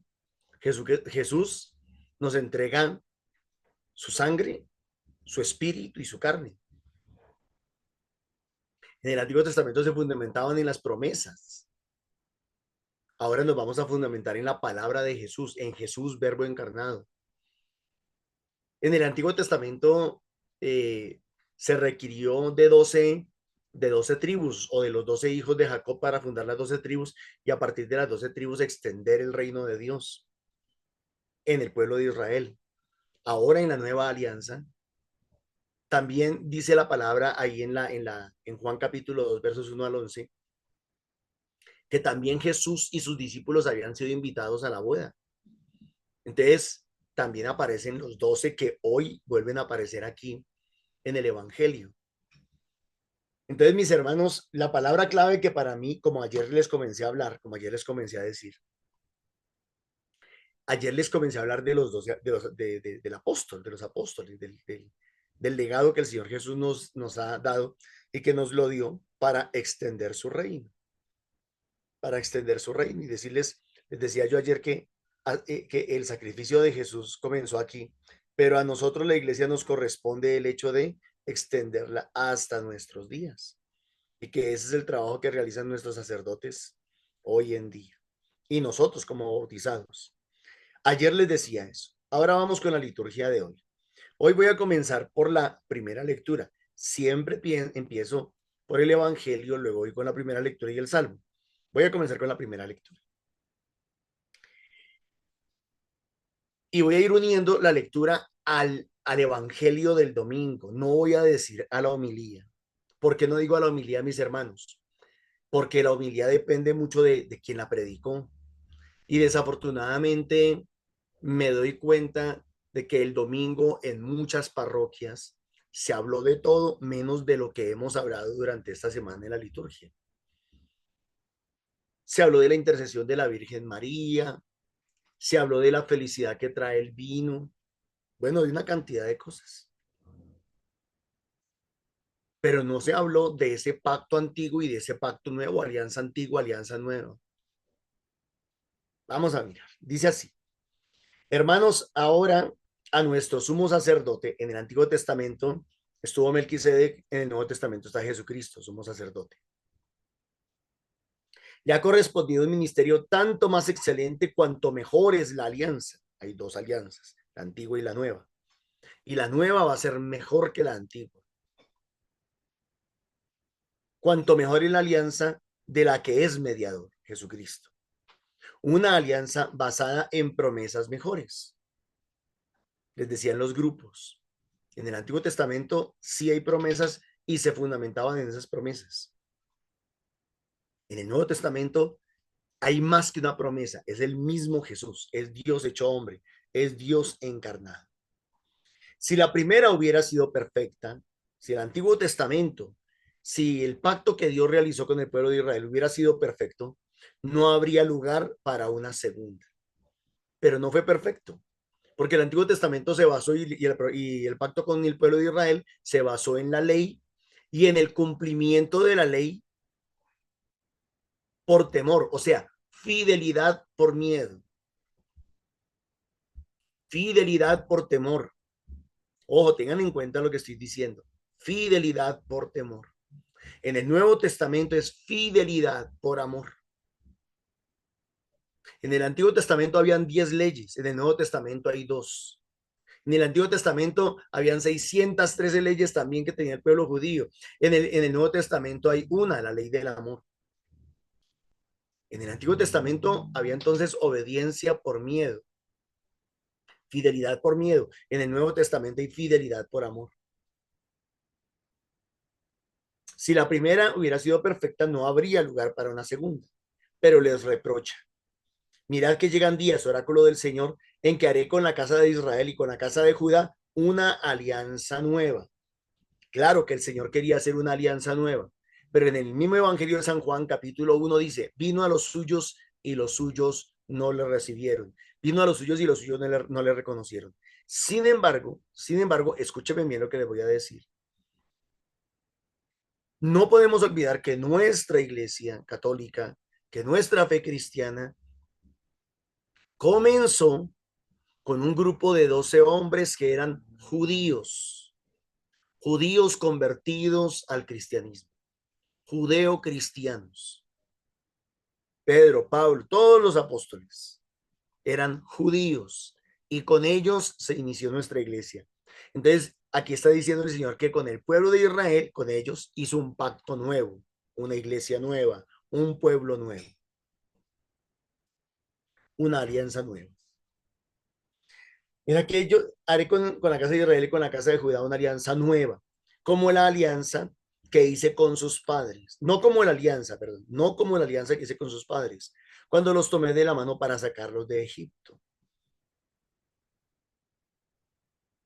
A: Jesús nos entrega su sangre, su espíritu y su carne. En el Antiguo Testamento se fundamentaban en las promesas. Ahora nos vamos a fundamentar en la palabra de Jesús, en Jesús, verbo encarnado. En el Antiguo Testamento se requirió de 12 tribus o de los 12 hijos de Jacob para fundar las 12 tribus y a partir de las 12 tribus extender el reino de Dios en el pueblo de Israel. Ahora en la nueva alianza, también dice la palabra ahí en Juan capítulo 2, versos 1 al 11, que también Jesús y sus discípulos habían sido invitados a la boda. Entonces, también aparecen los 12 que hoy vuelven a aparecer aquí en el Evangelio. Entonces, mis hermanos, la palabra clave que para mí, como ayer les comencé a hablar, como ayer les comencé a decir, ayer les comencé a hablar de los 12, del apóstol, de los apóstoles, del legado que el Señor Jesús nos ha dado y que nos lo dio para extender su reino. Para extender su reino y decirles, les decía yo ayer que el sacrificio de Jesús comenzó aquí, pero a nosotros la iglesia nos corresponde el hecho de extenderla hasta nuestros días y que ese es el trabajo que realizan nuestros sacerdotes hoy en día y nosotros como bautizados. Ayer les decía eso. Ahora vamos con la liturgia de hoy. Hoy voy a comenzar por la primera lectura. Siempre empiezo por el Evangelio, luego voy con la primera lectura y el Salmo. Voy a comenzar con la primera lectura. Y voy a ir uniendo la lectura al Evangelio del domingo. No voy a decir a la homilía. ¿Por qué no digo a la homilía, mis hermanos? Porque la homilía depende mucho de quien la predicó. Y desafortunadamente me doy cuenta de que el domingo en muchas parroquias se habló de todo menos de lo que hemos hablado durante esta semana en la liturgia. Se habló de la intercesión de la Virgen María, se habló de la felicidad que trae el vino, bueno, de una cantidad de cosas. Pero no se habló de ese pacto antiguo y de ese pacto nuevo, alianza antigua, alianza nueva. Vamos a mirar, dice así. Hermanos, ahora a nuestro sumo sacerdote en el Antiguo Testamento estuvo Melquisedec, en el Nuevo Testamento está Jesucristo, sumo sacerdote. Le ha correspondido un ministerio tanto más excelente cuanto mejor es la alianza. Hay dos alianzas, la antigua y la nueva. Y la nueva va a ser mejor que la antigua. Cuanto mejor es la alianza de la que es mediador, Jesucristo. Una alianza basada en promesas mejores. Les decían los grupos. En el Antiguo Testamento sí hay promesas y se fundamentaban en esas promesas. En el Nuevo Testamento hay más que una promesa, es el mismo Jesús, es Dios hecho hombre, es Dios encarnado. Si la primera hubiera sido perfecta, si el Antiguo Testamento, si el pacto que Dios realizó con el pueblo de Israel hubiera sido perfecto, no habría lugar para una segunda. Pero no fue perfecto, porque el Antiguo Testamento se basó y el pacto con el pueblo de Israel se basó en la ley y en el cumplimiento de la ley por temor, o sea, fidelidad por miedo, fidelidad por temor. Ojo, tengan en cuenta lo que estoy diciendo, fidelidad por temor. En el Nuevo Testamento es fidelidad por amor. En el Antiguo Testamento habían 10 leyes, en el Nuevo Testamento hay 2. En el Antiguo Testamento habían 613 leyes también que tenía el pueblo judío. En el Nuevo Testamento hay una, la ley del amor. En el Antiguo Testamento había entonces obediencia por miedo, fidelidad por miedo. En el Nuevo Testamento hay fidelidad por amor. Si la primera hubiera sido perfecta, no habría lugar para una segunda, pero les reprocha. Mirad que llegan días, oráculo del Señor, en que haré con la casa de Israel y con la casa de Judá una alianza nueva. Claro que el Señor quería hacer una alianza nueva, pero en el mismo Evangelio de San Juan, capítulo 1, dice, vino a los suyos y los suyos no le recibieron. Vino a los suyos y los suyos no le reconocieron. Sin embargo, escúcheme bien lo que les voy a decir. No podemos olvidar que nuestra iglesia católica, que nuestra fe cristiana, comenzó con un grupo de 12 hombres que eran judíos convertidos al cristianismo, judeo-cristianos. Pedro, Pablo, todos los apóstoles eran judíos y con ellos se inició nuestra iglesia. Entonces, aquí está diciendo el Señor que con el pueblo de Israel, con ellos, hizo un pacto nuevo, una iglesia nueva, un pueblo nuevo, una alianza nueva. En aquello haré con la casa de Israel y con la casa de Judá una alianza nueva, como la alianza que hice con sus padres, no como la alianza que hice con sus padres, cuando los tomé de la mano para sacarlos de Egipto.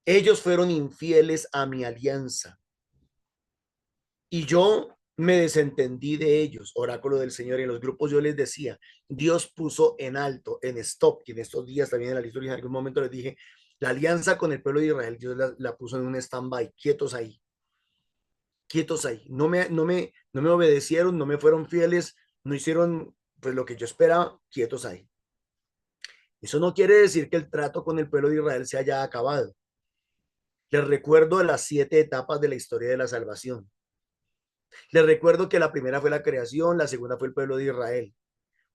A: Ellos fueron infieles a mi alianza y yo me desentendí de ellos, oráculo del Señor. Y en los grupos yo les decía, Dios puso en alto, en stop, y en estos días también en la liturgia en algún momento les dije, la alianza con el pueblo de Israel, Dios la puso en un stand-by, quietos ahí. No me obedecieron, no me fueron fieles, no hicieron pues lo que yo esperaba, quietos ahí. Eso no quiere decir que el trato con el pueblo de Israel se haya acabado. Les recuerdo las 7 etapas de la historia de la salvación. Les recuerdo que la primera fue la creación, la segunda fue el pueblo de Israel.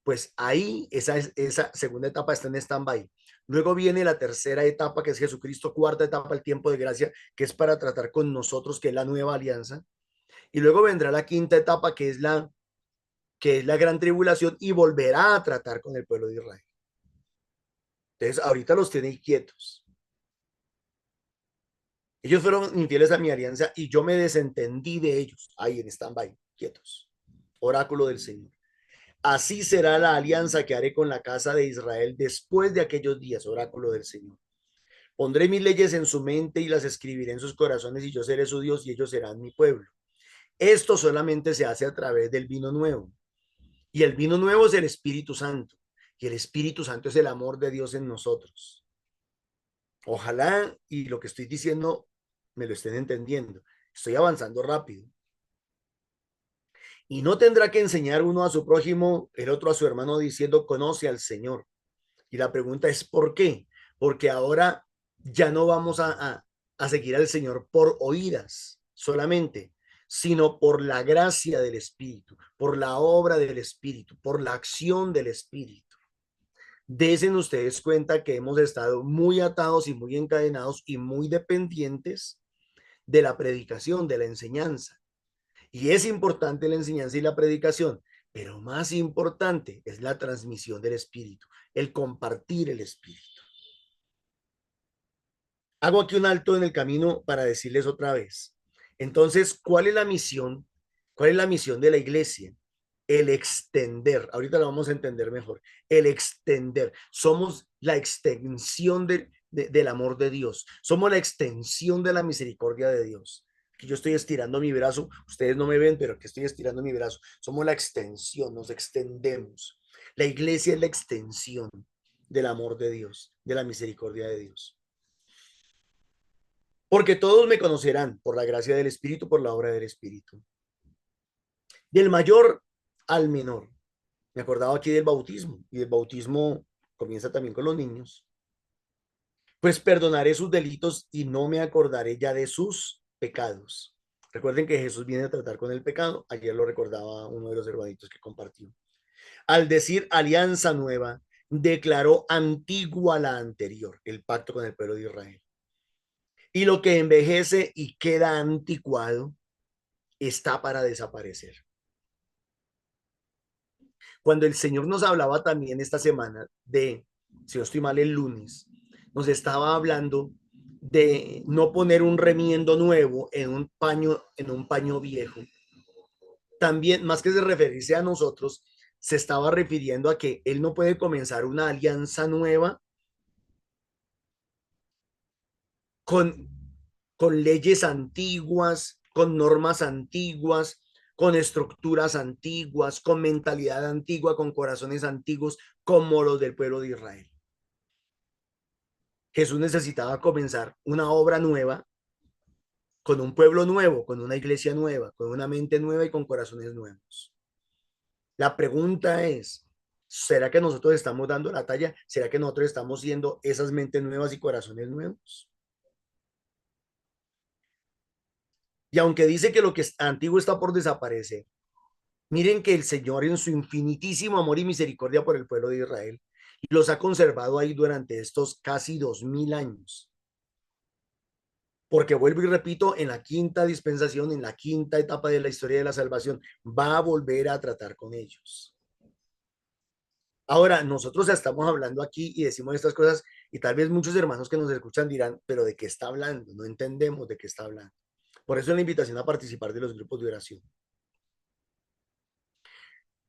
A: Pues ahí esa segunda etapa está en stand-by. Luego viene la tercera etapa, que es Jesucristo, cuarta etapa, el tiempo de gracia, que es para tratar con nosotros, que es la nueva alianza. Y luego vendrá la quinta etapa, que es la gran tribulación, y volverá a tratar con el pueblo de Israel. Entonces, ahorita los tiene quietos. Ellos fueron infieles a mi alianza y yo me desentendí de ellos. Ahí en stand-by, quietos. Oráculo del Señor. Así será la alianza que haré con la casa de Israel después de aquellos días, oráculo del Señor. Pondré mis leyes en su mente y las escribiré en sus corazones y yo seré su Dios y ellos serán mi pueblo. Esto solamente se hace a través del vino nuevo. Y el vino nuevo es el Espíritu Santo. Y el Espíritu Santo es el amor de Dios en nosotros. Ojalá y lo que estoy diciendo me lo estén entendiendo. Estoy avanzando rápido. Y no tendrá que enseñar uno a su prójimo, el otro a su hermano, diciendo, conoce al Señor. Y la pregunta es, ¿por qué? Porque ahora ya no vamos a seguir al Señor por oídas solamente, sino por la gracia del Espíritu, por la obra del Espíritu, por la acción del Espíritu. Desen ustedes cuenta que hemos estado muy atados y muy encadenados y muy dependientes de la predicación, de la enseñanza. Y es importante la enseñanza y la predicación, pero más importante es la transmisión del Espíritu, el compartir el Espíritu. Hago aquí un alto en el camino para decirles otra vez. Entonces, ¿cuál es la misión? ¿Cuál es la misión de la iglesia? El extender. Ahorita lo vamos a entender mejor. El extender. Somos la extensión del amor de Dios. Somos la extensión de la misericordia de Dios. Que yo estoy estirando mi brazo. Ustedes no me ven, pero que estoy estirando mi brazo. Somos la extensión, nos extendemos. La iglesia es la extensión del amor de Dios, de la misericordia de Dios. Porque todos me conocerán por la gracia del Espíritu, por la obra del Espíritu. Del mayor al menor. Me acordaba aquí del bautismo, y el bautismo comienza también con los niños. Pues perdonaré sus delitos y no me acordaré ya de sus pecados. Recuerden que Jesús viene a tratar con el pecado. Ayer lo recordaba uno de los hermanitos que compartió. Al decir alianza nueva, declaró antigua la anterior, el pacto con el pueblo de Israel. Y lo que envejece y queda anticuado está para desaparecer. Cuando el Señor nos hablaba también esta semana de, si no estoy mal, el lunes, nos estaba hablando de no poner un remiendo nuevo en un paño viejo. También, más que de referirse a nosotros, se estaba refiriendo a que Él no puede comenzar una alianza nueva con leyes antiguas, con normas antiguas, con estructuras antiguas, con mentalidad antigua, con corazones antiguos, como los del pueblo de Israel. Jesús necesitaba comenzar una obra nueva, con un pueblo nuevo, con una iglesia nueva, con una mente nueva y con corazones nuevos. La pregunta es, ¿será que nosotros estamos dando la talla? ¿Será que nosotros estamos siendo esas mentes nuevas y corazones nuevos? Y aunque dice que lo que es antiguo está por desaparecer, miren que el Señor en su infinitísimo amor y misericordia por el pueblo de Israel los ha conservado ahí durante estos casi 2000 años. Porque vuelvo y repito, en la quinta dispensación, en la quinta etapa de la historia de la salvación, va a volver a tratar con ellos. Ahora, nosotros estamos hablando aquí y decimos estas cosas y tal vez muchos hermanos que nos escuchan dirán, pero ¿de qué está hablando? No entendemos de qué está hablando. Por eso la invitación a participar de los grupos de oración.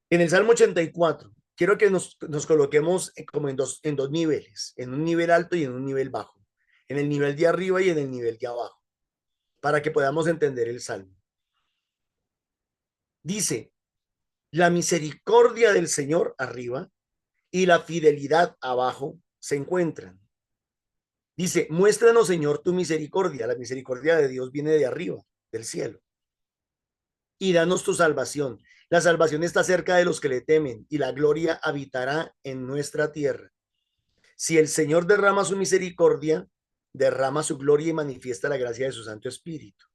A: En el Salmo 84, quiero que nos coloquemos como en dos niveles, en un nivel alto y en un nivel bajo, en el nivel de arriba y en el nivel de abajo, para que podamos entender el Salmo. Dice, la misericordia del Señor arriba y la fidelidad abajo se encuentran. Dice, muéstranos, Señor, tu misericordia. La misericordia de Dios viene de arriba, del cielo. Y danos tu salvación. La salvación está cerca de los que le temen y la gloria habitará en nuestra tierra. Si el Señor derrama su misericordia, derrama su gloria y manifiesta la gracia de su Santo Espíritu.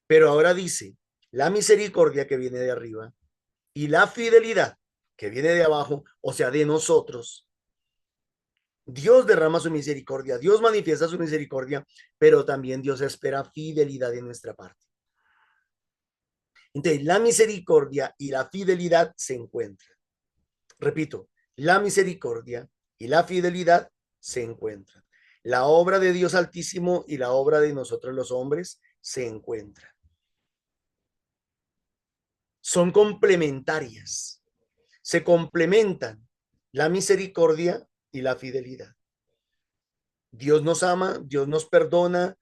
A: Pero ahora dice, la misericordia que viene de arriba y la fidelidad que viene de abajo, o sea, de nosotros. Dios derrama su misericordia, Dios manifiesta su misericordia, pero también Dios espera fidelidad de nuestra parte. Entonces, la misericordia y la fidelidad se encuentran. Repito, la misericordia y la fidelidad se encuentran. La obra de Dios Altísimo y la obra de nosotros los hombres se encuentran. Son complementarias. Se complementan la misericordia y la fidelidad. Dios nos ama, Dios nos perdona,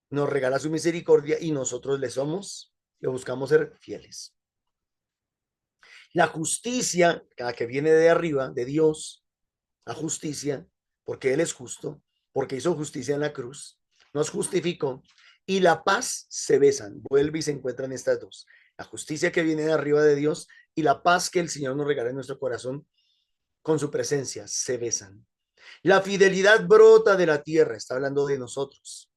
A: nos regala su misericordia y nosotros le buscamos ser fieles. La justicia, la que viene de arriba, de Dios, la justicia, porque Él es justo, porque hizo justicia en la cruz, nos justificó, y la paz se besan, vuelve y se encuentran estas dos. La justicia que viene de arriba de Dios y la paz que el Señor nos regala en nuestro corazón con su presencia, se besan. La fidelidad brota de la tierra, está hablando de nosotros.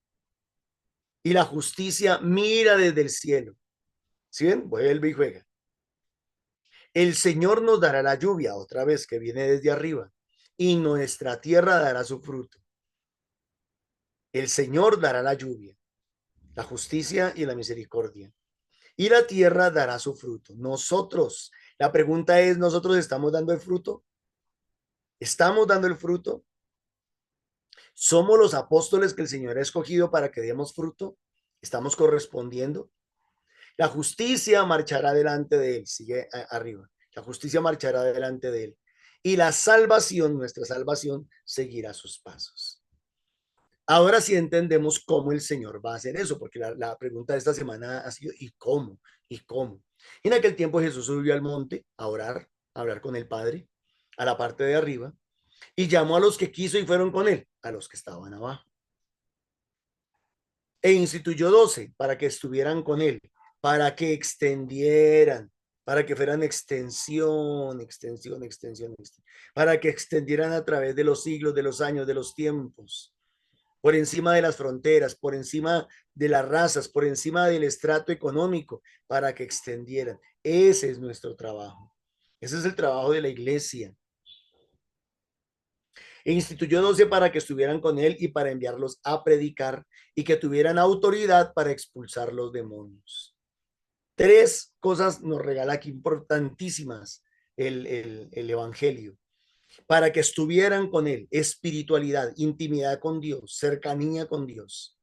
A: Y la justicia mira desde el cielo. ¿Sí ven? Vuelve y juega. El Señor nos dará la lluvia, otra vez que viene desde arriba, y nuestra tierra dará su fruto. El Señor dará la lluvia, la justicia y la misericordia. Y la tierra dará su fruto. Nosotros, la pregunta es, ¿nosotros estamos dando el fruto? ¿Estamos dando el fruto? ¿Somos los apóstoles que el Señor ha escogido para que demos fruto? ¿Estamos correspondiendo? La justicia marchará delante de él, sigue arriba. La justicia marchará delante de él. Y la salvación, nuestra salvación, seguirá sus pasos. Ahora sí entendemos cómo el Señor va a hacer eso, porque la pregunta de esta semana ha sido, ¿y cómo? ¿Y cómo? En aquel tiempo Jesús subió al monte a orar, a hablar con el Padre, a la parte de arriba, y llamó a los que quiso y fueron con él, a los que estaban abajo. E instituyó 12 para que estuvieran con él, para que extendieran, para que fueran extensión, para que extendieran a través de los siglos, de los años, de los tiempos, por encima de las fronteras, por encima de las razas, por encima del estrato económico, para que extendieran. Ese es nuestro trabajo. Ese es el trabajo de la iglesia. E instituyó 12 para que estuvieran con él y para enviarlos a predicar y que tuvieran autoridad para expulsar los demonios. Tres cosas nos regala aquí importantísimas el Evangelio. Para que estuvieran con él, espiritualidad, intimidad con Dios, cercanía con Dios.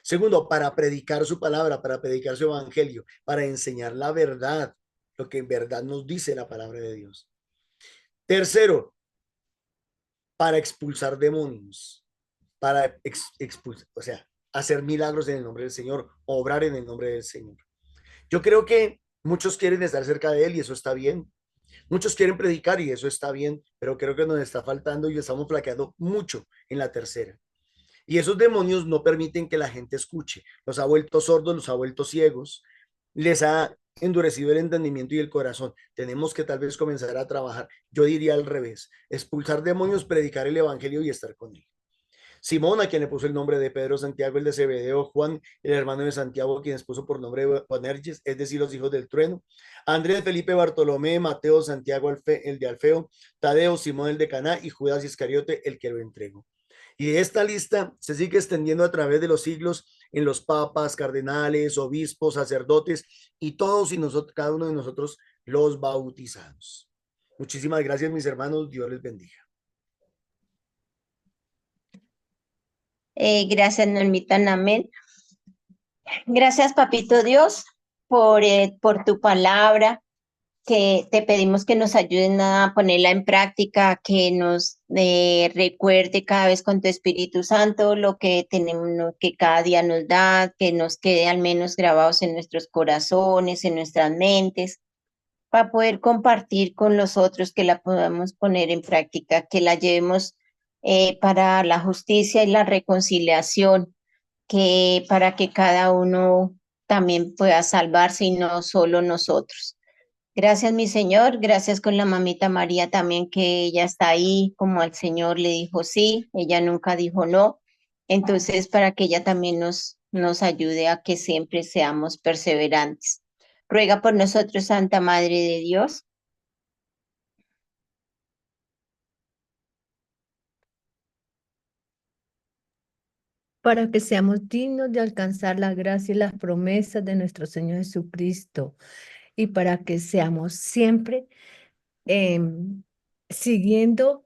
A: Segundo, para predicar su palabra, para predicar su evangelio, para enseñar la verdad, lo que en verdad nos dice la palabra de Dios. Tercero, para expulsar demonios, para expulsar, o sea, hacer milagros en el nombre del Señor, obrar en el nombre del Señor. Yo creo que muchos quieren estar cerca de él y eso está bien. Muchos quieren predicar y eso está bien, pero creo que nos está faltando y estamos flaqueando mucho en la tercera. Y esos demonios no permiten que la gente escuche. Los ha vuelto sordos, los ha vuelto ciegos, les ha endurecido el entendimiento y el corazón. Tenemos que tal vez comenzar a trabajar. Yo diría al revés, expulsar demonios, predicar el evangelio y estar con él. Simón, a quien le puso el nombre de Pedro, Santiago, el de Zebedeo, Juan, el hermano de Santiago, quien les puso por nombre de Boanerges, es decir, los hijos del trueno, Andrés, Felipe, Bartolomé, Mateo, Santiago, el de Alfeo, Tadeo, Simón, el de Caná, y Judas Iscariote, el que lo entregó. Y esta lista se sigue extendiendo a través de los siglos en los papas, cardenales, obispos, sacerdotes y todos y nosotros, cada uno de nosotros los bautizados. Muchísimas gracias, mis hermanos. Dios les bendiga.
B: Gracias, Normita, amén. Gracias, Papito Dios, por tu palabra, que te pedimos que nos ayuden a ponerla en práctica, que nos recuerde cada vez con tu Espíritu Santo lo que tenemos, que cada día nos da, que nos quede al menos grabados en nuestros corazones, en nuestras mentes, para poder compartir con los otros, que la podamos poner en práctica, que la llevemos para la justicia y la reconciliación, que para que cada uno también pueda salvarse y no solo nosotros. Gracias, mi Señor. Gracias con la mamita María también, que ella está ahí, como al Señor le dijo sí, ella nunca dijo no. Entonces, para que ella también nos ayude a que siempre seamos perseverantes. Ruega por nosotros, Santa Madre de Dios.
D: Para que seamos dignos de alcanzar la gracia y las promesas de nuestro Señor Jesucristo, y para que seamos siempre siguiendo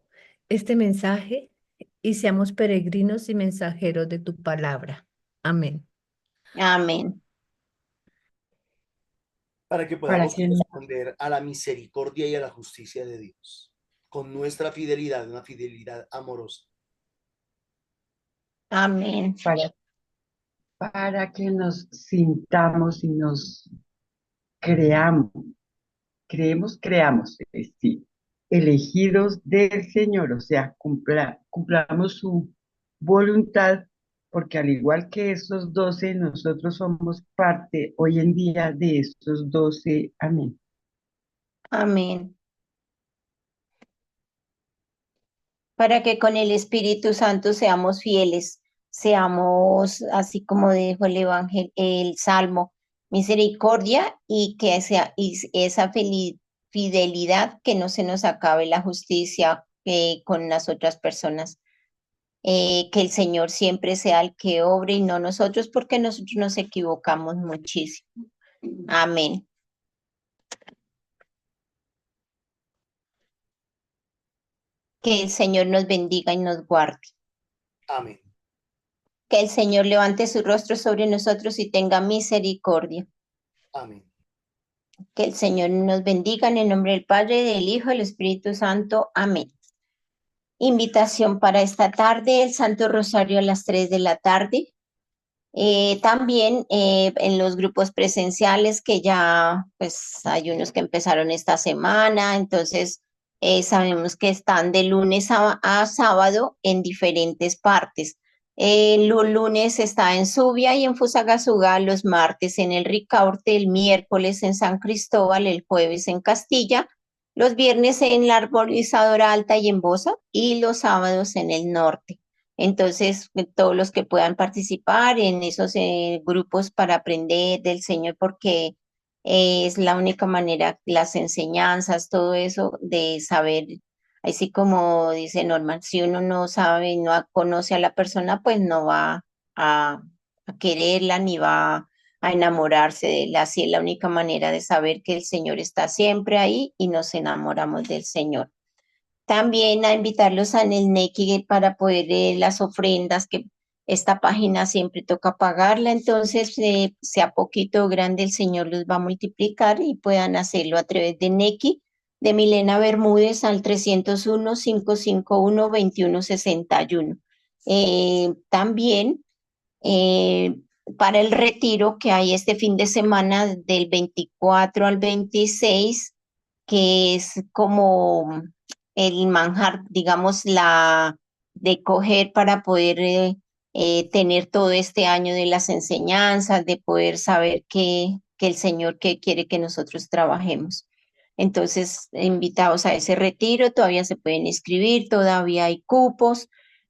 D: este mensaje y seamos peregrinos y mensajeros de tu palabra. Amén.
B: Amén.
A: Para que
F: Para
A: podamos
F: que
A: responder a la misericordia y a la justicia de Dios con nuestra fidelidad, una fidelidad amorosa.
B: Amén.
G: para que nos sintamos y nos creamos, creamos, sí, elegidos del Señor, o sea, cumplamos su voluntad, porque al igual que estos 12, nosotros somos parte hoy en día de estos 12. Amén.
B: Amén. Para que con el Espíritu Santo seamos fieles, seamos, así como dijo el Salmo, misericordia y que esa fidelidad, que no se nos acabe la justicia con las otras personas. Que el Señor siempre sea el que obre y no nosotros, porque nosotros nos equivocamos muchísimo. Amén. Que el Señor nos bendiga y nos guarde.
A: Amén.
B: Que el Señor levante su rostro sobre nosotros y tenga misericordia.
A: Amén.
B: Que el Señor nos bendiga en el nombre del Padre, del Hijo y del Espíritu Santo. Amén. Invitación para esta tarde, el Santo Rosario a las 3 de la tarde. También en los grupos presenciales que ya, pues hay unos que empezaron esta semana, entonces sabemos que están de lunes a sábado en diferentes partes. Los lunes está en Subia y en Fusagasugá, los martes en el Ricaurte, el miércoles en San Cristóbal, el jueves en Castilla, los viernes en la Arborizadora Alta y en Bosa y los sábados en el norte. Entonces, todos los que puedan participar en esos grupos para aprender del Señor, porque es la única manera, las enseñanzas, todo eso de saber, así como dice Norman, si uno no sabe, no conoce a la persona, pues no va a quererla ni va a enamorarse de él. Así es la única manera de saber que el Señor está siempre ahí y nos enamoramos del Señor. También a invitarlos en el Nequi para poder las ofrendas, que esta página siempre toca pagarla, entonces sea poquito o grande, el Señor los va a multiplicar y puedan hacerlo a través de Nequi, de Milena Bermúdez al 301-551-2161. También para el retiro que hay este fin de semana del 24 al 26, que es como el manjar, digamos, la de coger para poder tener todo este año de las enseñanzas, de poder saber que el Señor que quiere que nosotros trabajemos. Entonces, invitados a ese retiro, todavía se pueden inscribir, todavía hay cupos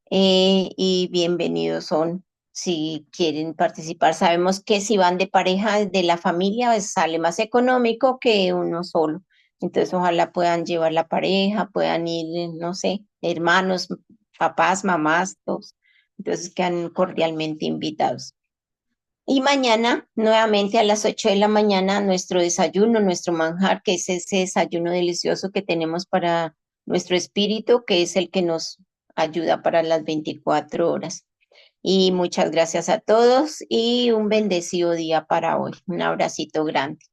B: y bienvenidos son si quieren participar. Sabemos que si van de pareja de la familia, pues sale más económico que uno solo. Entonces, ojalá puedan llevar la pareja, puedan ir, no sé, hermanos, papás, mamás, todos. Entonces, quedan cordialmente invitados. Y mañana, nuevamente a las 8 de la mañana, nuestro desayuno, nuestro manjar, que es ese desayuno delicioso que tenemos para nuestro espíritu, que es el que nos ayuda para las 24 horas. Y muchas gracias a todos y un bendecido día para hoy. Un abracito grande.